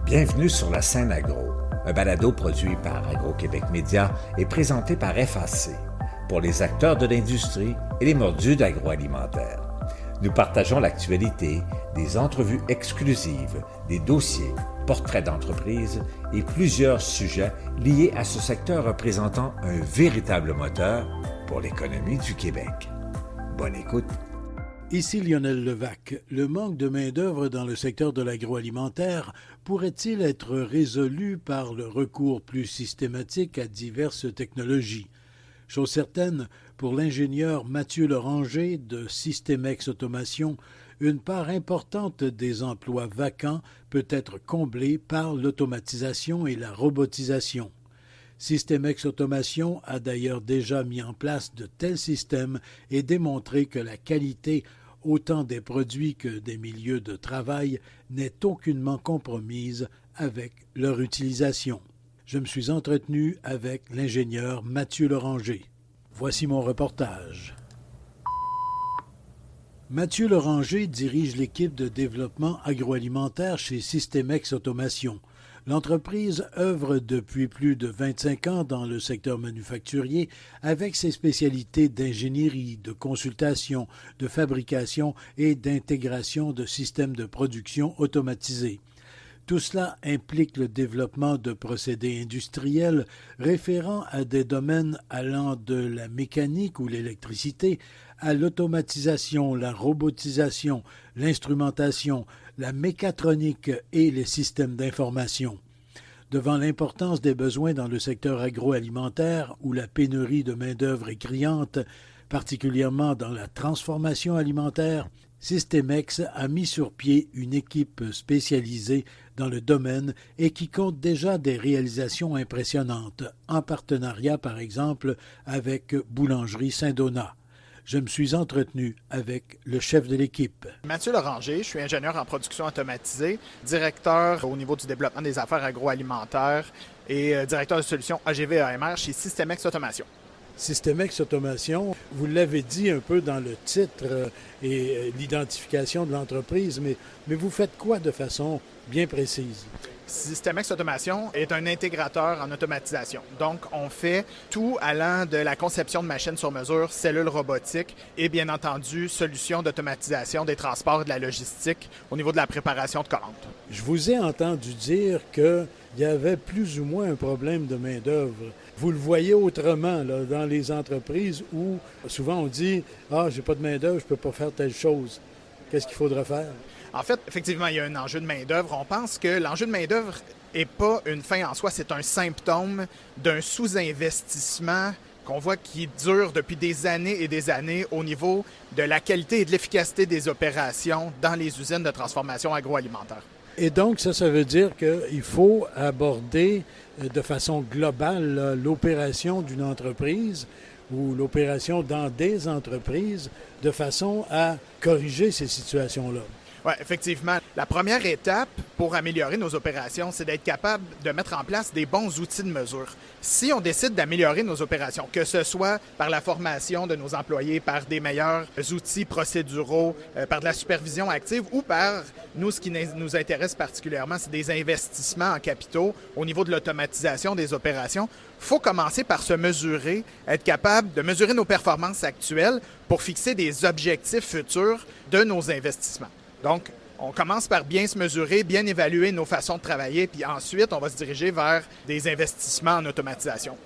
Bienvenue sur la scène agro, un balado produit par Agro-Québec Média et présenté par FAC, pour les acteurs de l'industrie et les mordus d'agroalimentaire. Nous partageons l'actualité, des entrevues exclusives, des dossiers, portraits d'entreprises et plusieurs sujets liés à ce secteur représentant un véritable moteur pour l'économie du Québec. Bonne écoute. Ici Lionel Levac. Le manque de main-d'œuvre dans le secteur de l'agroalimentaire pourrait-il être résolu par le recours plus systématique à diverses technologies? Chose certaine, pour l'ingénieur Mathieu Loranger de Systemex Automation, une part importante des emplois vacants peut être comblée par l'automatisation et la robotisation. Systemex Automation a d'ailleurs déjà mis en place de tels systèmes et démontré que la qualité autant des produits que des milieux de travail n'est aucunement compromise avec leur utilisation. Je me suis entretenu avec l'ingénieur Mathieu Loranger. Voici mon reportage. Mathieu Loranger dirige l'équipe de développement agroalimentaire chez Systemex Automation. L'entreprise œuvre depuis plus de 25 ans dans le secteur manufacturier avec ses spécialités d'ingénierie, de consultation, de fabrication et d'intégration de systèmes de production automatisés. Tout cela implique le développement de procédés industriels référant à des domaines allant de la mécanique ou l'électricité à l'automatisation, la robotisation, l'instrumentation, la mécatronique et les systèmes d'information. Devant l'importance des besoins dans le secteur agroalimentaire où la pénurie de main-d'œuvre est criante, particulièrement dans la transformation alimentaire, Systemex a mis sur pied une équipe spécialisée dans le domaine et qui compte déjà des réalisations impressionnantes, en partenariat par exemple avec Boulangerie Saint-Donat. Je me suis entretenu avec le chef de l'équipe. Mathieu Loranger, je suis ingénieur en production automatisée, directeur au niveau du développement des affaires agroalimentaires et directeur de solutions AGV-AMR chez Systemex Automation. Systemex Automation, vous l'avez dit un peu dans le titre et l'identification de l'entreprise, mais vous faites quoi de façon bien précise? Systemex Automation est un intégrateur en automatisation. Donc, on fait tout allant de la conception de machines sur mesure, cellules robotiques et bien entendu, solutions d'automatisation des transports et de la logistique au niveau de la préparation de commandes. Je vous ai entendu dire qu'il y avait plus ou moins un problème de main-d'œuvre. Vous le voyez autrement là, dans les entreprises où souvent on dit « Ah, j'ai pas de main-d'œuvre, je peux pas faire telle chose. » Qu'est-ce qu'il faudrait faire? En fait, effectivement, il y a un enjeu de main-d'œuvre. On pense que l'enjeu de main-d'œuvre n'est pas une fin en soi, c'est un symptôme d'un sous-investissement qu'on voit qui dure depuis des années et des années au niveau de la qualité et de l'efficacité des opérations dans les usines de transformation agroalimentaire. Et donc, ça veut dire qu'il faut aborder de façon globale l'opération d'une entreprise ou l'opération dans des entreprises de façon à corriger ces situations-là. Oui, effectivement. La première étape pour améliorer nos opérations, c'est d'être capable de mettre en place des bons outils de mesure. Si on décide d'améliorer nos opérations, que ce soit par la formation de nos employés, par des meilleurs outils procéduraux, par de la supervision active ou par, nous, ce qui nous intéresse particulièrement, c'est des investissements en capitaux au niveau de l'automatisation des opérations, il faut commencer par se mesurer, être capable de mesurer nos performances actuelles pour fixer des objectifs futurs de nos investissements. Donc, on commence par bien se mesurer, bien évaluer nos façons de travailler, puis ensuite, on va se diriger vers des investissements en automatisation.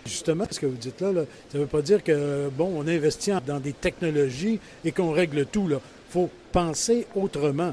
Justement, ce que vous dites là, ça ne veut pas dire que, on investit dans des technologies et qu'on règle tout. Il faut penser autrement.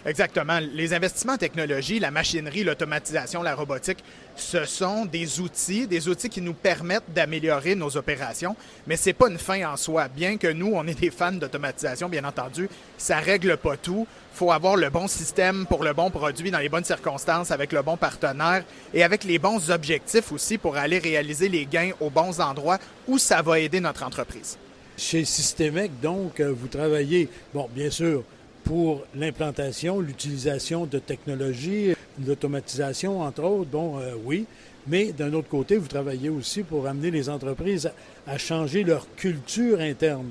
Exactement. Les investissements en technologie, la machinerie, l'automatisation, la robotique, ce sont des outils qui nous permettent d'améliorer nos opérations, mais ce n'est pas une fin en soi. Bien que nous, on est des fans d'automatisation, bien entendu, ça ne règle pas tout. Il faut avoir le bon système pour le bon produit dans les bonnes circonstances, avec le bon partenaire et avec les bons objectifs aussi pour aller réaliser les gains aux bons endroits où ça va aider notre entreprise. Chez Systemex, donc, vous travaillez, bien sûr, pour l'implantation, l'utilisation de technologies, l'automatisation, entre autres, oui. Mais d'un autre côté, vous travaillez aussi pour amener les entreprises à changer leur culture interne.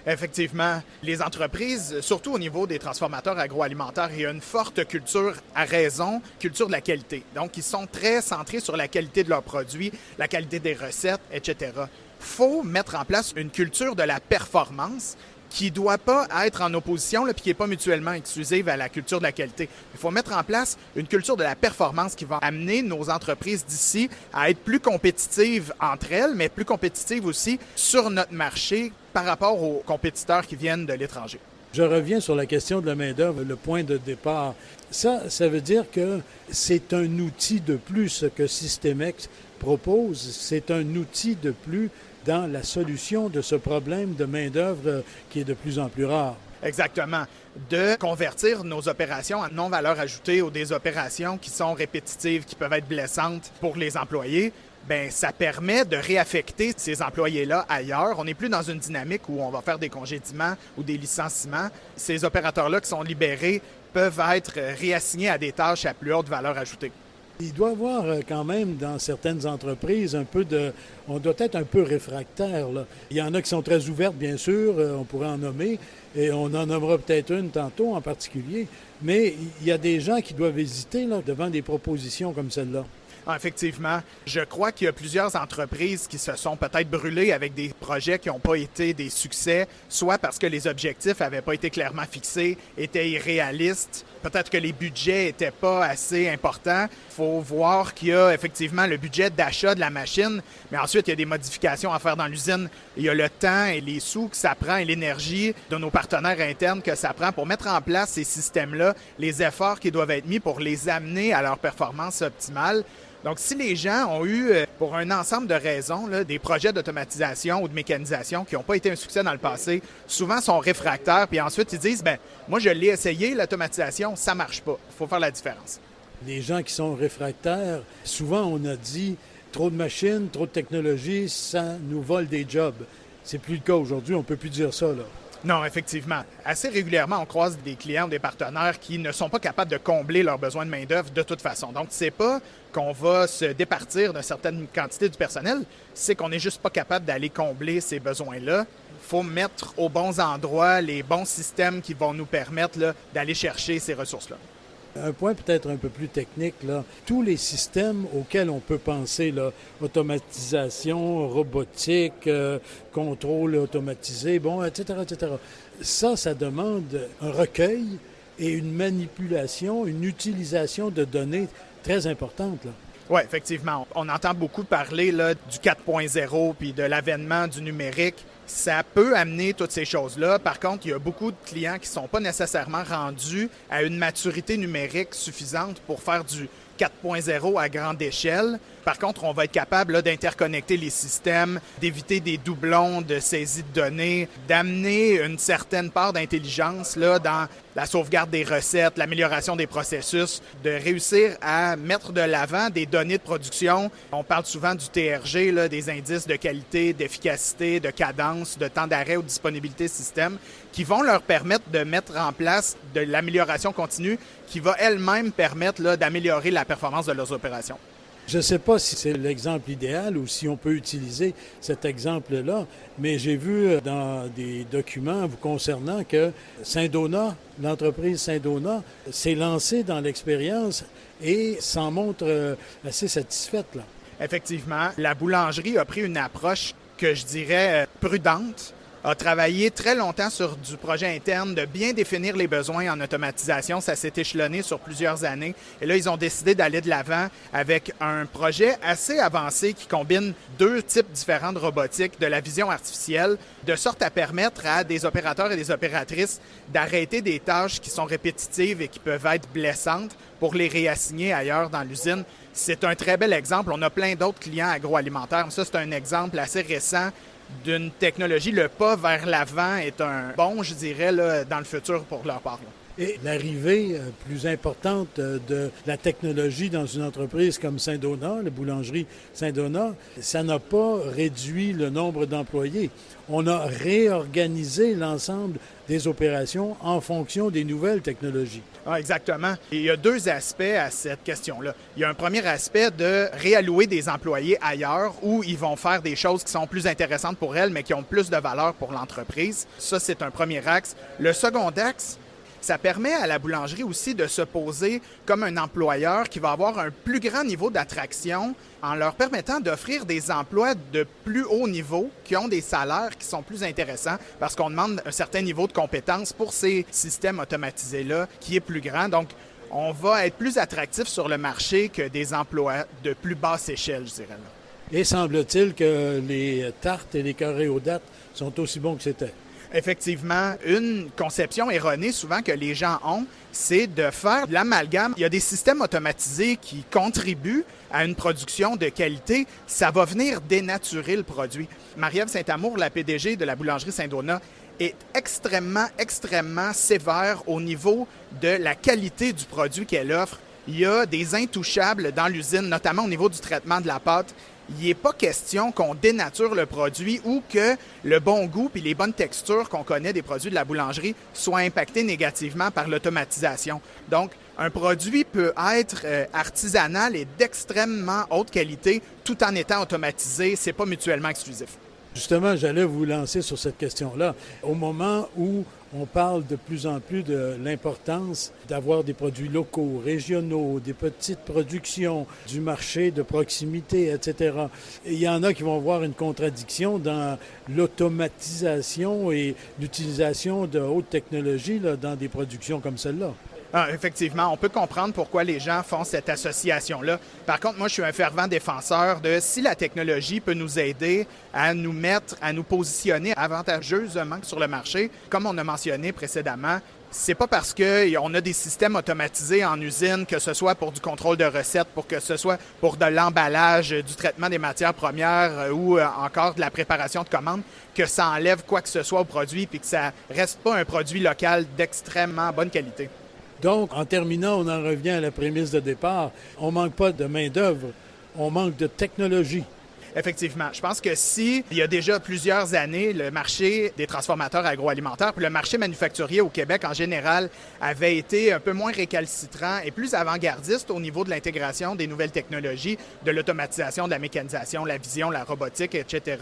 Effectivement, les entreprises, surtout au niveau des transformateurs agroalimentaires, il y a une forte culture à raison, culture de la qualité. Donc, ils sont très centrés sur la qualité de leurs produits, la qualité des recettes, etc. Il faut mettre en place une culture de la performance qui ne doit pas être en opposition puis qui n'est pas mutuellement exclusive à la culture de la qualité. Il faut mettre en place une culture de la performance qui va amener nos entreprises d'ici à être plus compétitives entre elles, mais plus compétitives aussi sur notre marché par rapport aux compétiteurs qui viennent de l'étranger. Je reviens sur la question de la main-d'œuvre, le point de départ. Ça veut dire que c'est un outil de plus ce que Systemex propose. C'est un outil de plus dans la solution de ce problème de main-d'œuvre qui est de plus en plus rare. Exactement. De convertir nos opérations en non-valeur ajoutée ou des opérations qui sont répétitives, qui peuvent être blessantes pour les employés, bien, ça permet de réaffecter ces employés-là ailleurs. On n'est plus dans une dynamique où on va faire des congédiements ou des licenciements. Ces opérateurs-là qui sont libérés peuvent être réassignés à des tâches à plus haute valeur ajoutée. Il doit y avoir quand même dans certaines entreprises un peu de... On doit être un peu réfractaire, là. Il y en a qui sont très ouvertes, bien sûr, on pourrait en nommer, et on en nommera peut-être une tantôt en particulier, mais il y a des gens qui doivent hésiter là, devant des propositions comme celle-là. Ah, effectivement, je crois qu'il y a plusieurs entreprises qui se sont peut-être brûlées avec des projets qui n'ont pas été des succès, soit parce que les objectifs n'avaient pas été clairement fixés, étaient irréalistes, peut-être que les budgets n'étaient pas assez importants. Il faut voir qu'il y a effectivement le budget d'achat de la machine, mais ensuite il y a des modifications à faire dans l'usine. Il y a le temps et les sous que ça prend et l'énergie de nos partenaires internes que ça prend pour mettre en place ces systèmes-là, les efforts qui doivent être mis pour les amener à leur performance optimale. Donc, si les gens ont eu, pour un ensemble de raisons, là, des projets d'automatisation ou de mécanisation qui n'ont pas été un succès dans le passé, souvent sont réfractaires, puis ensuite ils disent, bien, moi je l'ai essayé, l'automatisation, ça ne marche pas. Il faut faire la différence. Les gens qui sont réfractaires, souvent on a dit, trop de machines, trop de technologie, ça nous vole des jobs. C'est plus le cas aujourd'hui, on ne peut plus dire ça, là. Non, effectivement. Assez régulièrement, on croise des clients ou des partenaires qui ne sont pas capables de combler leurs besoins de main-d'œuvre de toute façon. Donc, c'est pas qu'on va se départir d'une certaine quantité du personnel, c'est qu'on n'est juste pas capable d'aller combler ces besoins-là. Il faut mettre aux bons endroits les bons systèmes qui vont nous permettre là, d'aller chercher ces ressources-là. Un point peut-être un peu plus technique, là. Tous les systèmes auxquels on peut penser, là, automatisation, robotique, contrôle automatisé, bon, etc., etc. Ça demande un recueil et une manipulation, une utilisation de données très importante, là. Oui, effectivement. On entend beaucoup parler là, du 4.0 puis de l'avènement du numérique. Ça peut amener toutes ces choses-là. Par contre, il y a beaucoup de clients qui ne sont pas nécessairement rendus à une maturité numérique suffisante pour faire du 4.0 à grande échelle. Par contre, on va être capable là, d'interconnecter les systèmes, d'éviter des doublons de saisie de données, d'amener une certaine part d'intelligence là, dans la sauvegarde des recettes, l'amélioration des processus, de réussir à mettre de l'avant des données de production. On parle souvent du TRG, là, des indices de qualité, d'efficacité, de cadence, de temps d'arrêt ou de disponibilité système, qui vont leur permettre de mettre en place de l'amélioration continue qui va elle-même permettre là, d'améliorer la performance de leurs opérations. Je ne sais pas si c'est l'exemple idéal ou si on peut utiliser cet exemple-là, mais j'ai vu dans des documents vous concernant que Saint-Donat, l'entreprise Saint-Donat, s'est lancée dans l'expérience et s'en montre assez satisfaite, là. Effectivement, la boulangerie a pris une approche que je dirais prudente, a travaillé très longtemps sur du projet interne, de bien définir les besoins en automatisation. Ça s'est échelonné sur plusieurs années. Et là, ils ont décidé d'aller de l'avant avec un projet assez avancé qui combine deux types différents de robotique, de la vision artificielle, de sorte à permettre à des opérateurs et des opératrices d'arrêter des tâches qui sont répétitives et qui peuvent être blessantes pour les réassigner ailleurs dans l'usine. C'est un très bel exemple. On a plein d'autres clients agroalimentaires. Ça, c'est un exemple assez récent d'une technologie. Le pas vers l'avant est un bon, je dirais, là, dans le futur pour leur part. Là. Et l'arrivée plus importante de la technologie dans une entreprise comme Saint-Donat, la boulangerie Saint-Donat, ça n'a pas réduit le nombre d'employés. On a réorganisé l'ensemble des opérations en fonction des nouvelles technologies. Ah, exactement. Et il y a deux aspects à cette question-là. Il y a un premier aspect de réallouer des employés ailleurs où ils vont faire des choses qui sont plus intéressantes pour elles, mais qui ont plus de valeur pour l'entreprise. Ça, c'est un premier axe. Le second axe, ça permet à la boulangerie aussi de se poser comme un employeur qui va avoir un plus grand niveau d'attraction en leur permettant d'offrir des emplois de plus haut niveau qui ont des salaires qui sont plus intéressants parce qu'on demande un certain niveau de compétence pour ces systèmes automatisés-là qui est plus grand. Donc, on va être plus attractif sur le marché que des emplois de plus basse échelle, je dirais. Et semble-t-il que les tartes et les carrés aux dattes sont aussi bons que c'était. Effectivement, une conception erronée souvent que les gens ont, c'est de faire de l'amalgame. Il y a des systèmes automatisés qui contribuent à une production de qualité. Ça va venir dénaturer le produit. Marie-Ève Saint-Amour, la PDG de la boulangerie Saint-Donat, est extrêmement sévère au niveau de la qualité du produit qu'elle offre. Il y a des intouchables dans l'usine, notamment au niveau du traitement de la pâte. Il n'est pas question qu'on dénature le produit ou que le bon goût et les bonnes textures qu'on connaît des produits de la boulangerie soient impactés négativement par l'automatisation. Donc, un produit peut être artisanal et d'extrêmement haute qualité tout en étant automatisé. C'est pas mutuellement exclusif. Justement, j'allais vous lancer sur cette question-là. Au moment où on parle de plus en plus de l'importance d'avoir des produits locaux, régionaux, des petites productions, du marché de proximité, etc. Il y en a qui vont voir une contradiction dans l'automatisation et l'utilisation de haute technologie là, dans des productions comme celle-là. Ah, effectivement, on peut comprendre pourquoi les gens font cette association-là. Par contre, moi, je suis un fervent défenseur de si la technologie peut nous aider à nous positionner avantageusement sur le marché, comme on a mentionné précédemment, c'est pas parce qu'on a des systèmes automatisés en usine, que ce soit pour du contrôle de recettes, pour que ce soit pour de l'emballage, du traitement des matières premières ou encore de la préparation de commandes, que ça enlève quoi que ce soit au produit puis que ça reste pas un produit local d'extrêmement bonne qualité. Donc, en terminant, on en revient à la prémisse de départ. On ne manque pas de main-d'œuvre, on manque de technologie. Effectivement. Je pense que si, il y a déjà plusieurs années, le marché des transformateurs agroalimentaires, puis le marché manufacturier au Québec en général, avait été un peu moins récalcitrant et plus avant-gardiste au niveau de l'intégration des nouvelles technologies, de l'automatisation, de la mécanisation, la vision, la robotique, etc.,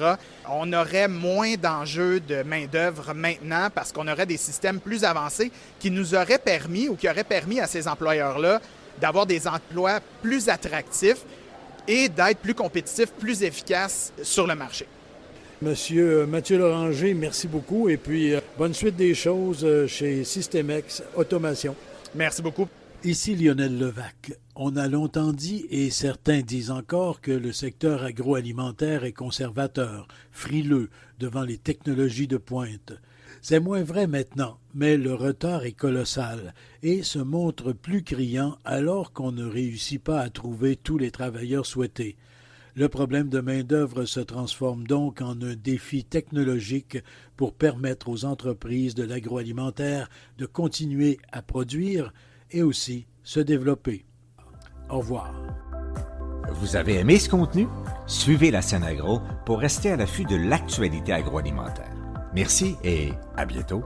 on aurait moins d'enjeux de main-d'œuvre maintenant parce qu'on aurait des systèmes plus avancés qui nous auraient permis ou qui auraient permis à ces employeurs-là d'avoir des emplois plus attractifs et d'être plus compétitif, plus efficace sur le marché. Monsieur Mathieu Loranger, merci beaucoup et puis bonne suite des choses chez Systemex Automation. Merci beaucoup. Ici Lionel Levac. On a longtemps dit, et certains disent encore, que le secteur agroalimentaire est conservateur, frileux devant les technologies de pointe. C'est moins vrai maintenant, mais le retard est colossal et se montre plus criant alors qu'on ne réussit pas à trouver tous les travailleurs souhaités. Le problème de main-d'œuvre se transforme donc en un défi technologique pour permettre aux entreprises de l'agroalimentaire de continuer à produire et aussi se développer. Au revoir. Vous avez aimé ce contenu? Suivez la Scène Agro pour rester à l'affût de l'actualité agroalimentaire. Merci et à bientôt.